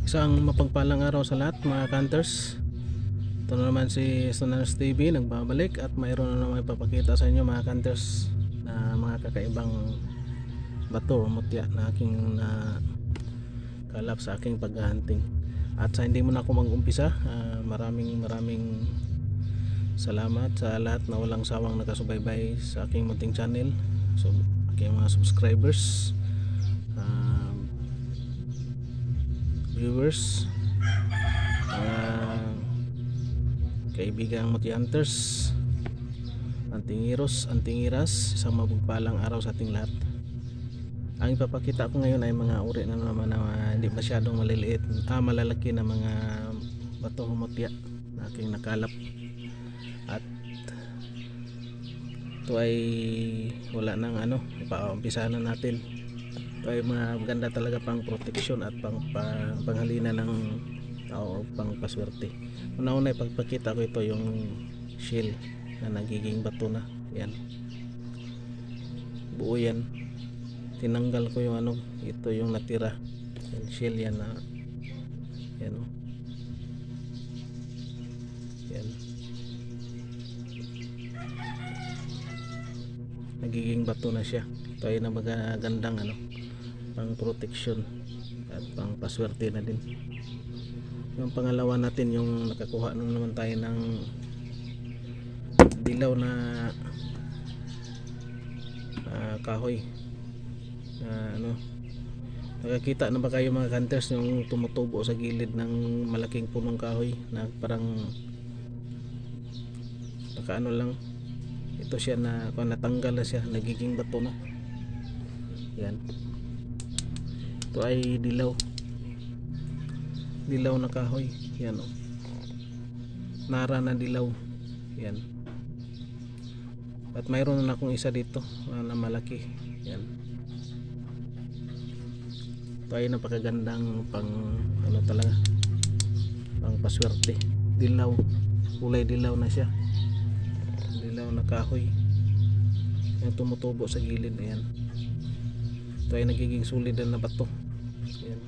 Isang mapagpalang araw sa lahat mga hunters. Ito na naman si Stoners TV nagbabalik at mayroon na naman ipapakita sa inyo mga hunters na mga kakaibang bato o mutya na aking kalap sa aking paghahunting. At sa hindi mo na ako mag-umpisa, maraming salamat sa lahat na walang sawang nakasubaybay sa aking munting channel. So aking mga subscribers, viewers, kaibigang Mutya Hunters, antingiros, antingiras, isang mapagpalang araw sa ating lahat. Ang ipapakita ko ngayon ay mga uri na naman na hindi masyadong maliliit, malalaki na mga bato mutya na aking nakalap. At ito ay wala nang ipaumpisa na natin. Ito ay maganda talaga pang protection at panghalina ng tao, pang paswerte. Una-una ipagpakita ko ito yung shell na nagiging bato na. Yan, buo yan. Tinanggal ko yung ito yung natira. Yan, shell yan na yan. Yan, nagiging bato na siya. Ito ay na magagandang pang protection at pang paswerte na din. Yung pangalawa natin, yung nakakuha na naman tayo ng dilaw na kahoy. Nakakita na ba kayo mga hunters yung tumutubo sa gilid ng malaking punong kahoy na parang lang, ito siya na kung natanggal na siya, nagiging bato na. Yan, ito ay dilaw na kahoy. Yan, nara na dilaw. Yan, at mayroon na akong isa dito na malaki. Yan, ito ay napakagandang pang talaga, pang paswerte. Dilaw, kulay dilaw na siya, dilaw na kahoy yung tumutubo sa gilid. Ayan, ito ay nagiging solid na bato. Ayan,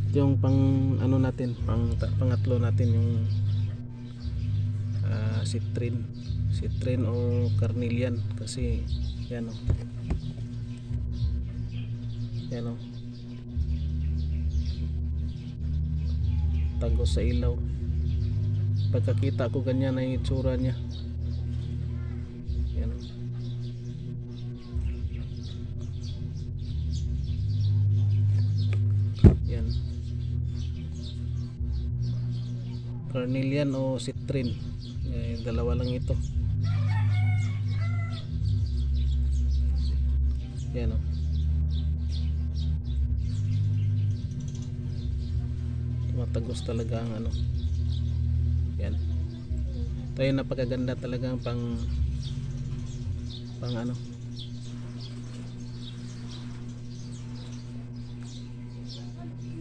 ito yung pang natin, pangatlo natin, yung citrine o carnelian. Kasi yan yan tagos sa ilaw. Pagkakita ko ganyan ay itsura niya. Yan, yan, carnelian o citrine. Dalawa lang ito. Yan, matagos talaga ang yan, ito yung napakaganda talagang pang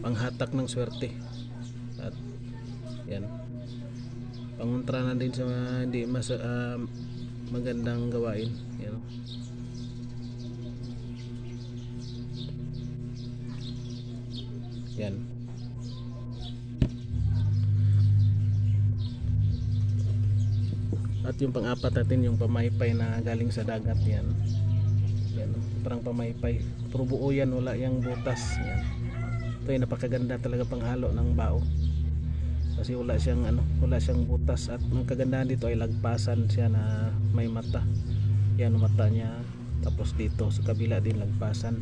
panghatak ng swerte. At yan, pangontra na din sa hindi magandang gawain. Yan, yan. At yung pang-apat natin, yung pamaypay na galing sa dagat. Yan, yan, parang pamaypay, pero buo yan, wala yung butas. Yan, ito ay napakaganda talaga panghalo ng bao kasi wala siyang butas. At ang kagandahan dito ay lagpasan siya na may mata. Yan, mata niya, tapos dito sa kabila din lagpasan.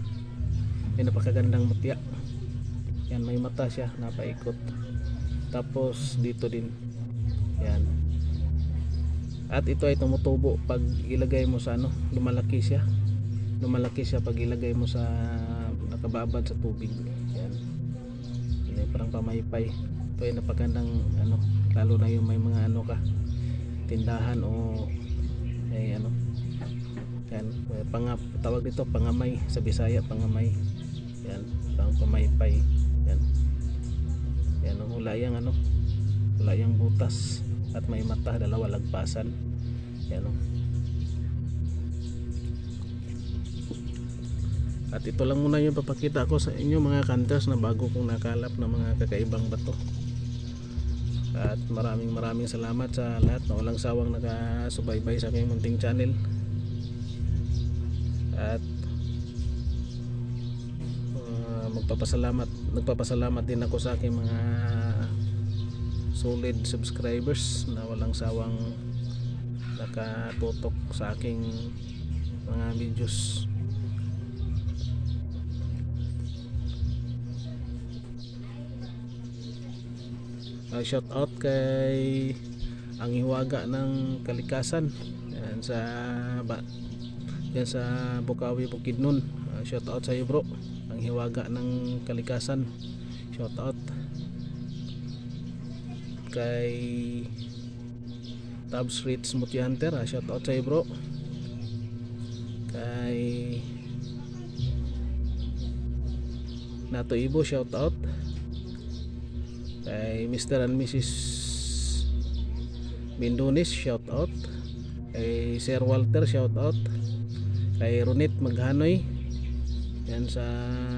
Ay napakagandang mutya. Yan, may mata siya, napaikot. Tapos dito din. Yan, at ito ay tumutubo pag ilagay mo sa lumalaki siya pag ilagay mo sa nakababad sa tubig. Yan, yan, parang pamaypay. Ito ay napagandang lalo na yung may mga tindahan o ay yan, tawag dito pangamay sa Bisaya, pangamay. Yan, parang pamaypay. Yan, yan, wala yung butas at may mata, dalawa lagpasan. Yan, At ito lang muna yung papakita ko sa inyo mga hunters na bago kong nakalap ng mga kakaibang bato. At maraming salamat sa lahat na walang sawang nakasubaybay sa aking munting channel. At nagpapasalamat din ako sa aking mga solid subscribers na walang sawang nakatutok sa aking mga videos. Shout out kay ang hiwaga ng kalikasan yan sa Bukawi, Bukidnon. Shout out sa iyo bro, ang hiwaga ng kalikasan. Shout out kay Tab Street Smoothie Hunter. Shout out sa iyo bro. Kay Nato Ibo, shout out. Kay Mr. and Mrs. Bindunis, shout out. Kay Sir Walter, shout out. Kay Ronit Maghanoy yan sa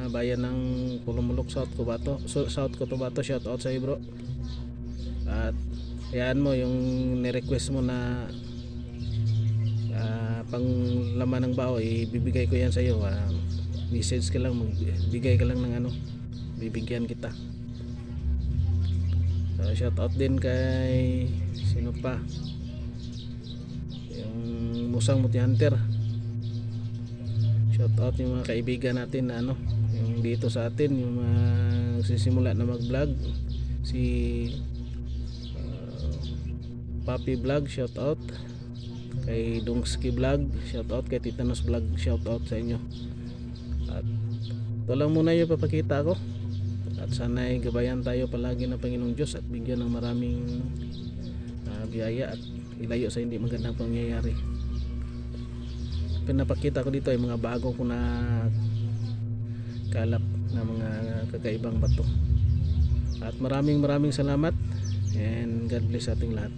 bayan ng Pulumulok, South Cotabato, shout out sa iyo bro. At yan mo yung ni-request mo na pang laman ng bao, ibibigay ko yan sa iyo. Message ka lang, magbigay ka lang ng bibigyan kita. Shout out din kay sino pa, yung Musang Muti Hunter. Shout out yung mga kaibigan natin na yung dito sa atin, yung nagsisimula na mag vlog, si Papi Vlog, shout out. Kay Dungski Vlog, shout out. Kay Titanos Vlog, shout out sa inyo. At ito lang muna yung papakita ko. At sana'y gabayan tayo palagi ng Panginoong Diyos at bigyan ng maraming biyaya at ilayo sa hindi magandang pangyayari. Pinapakita ko dito ay mga bago ko na kalap na mga kakaibang bato. At maraming salamat and God bless ating lahat.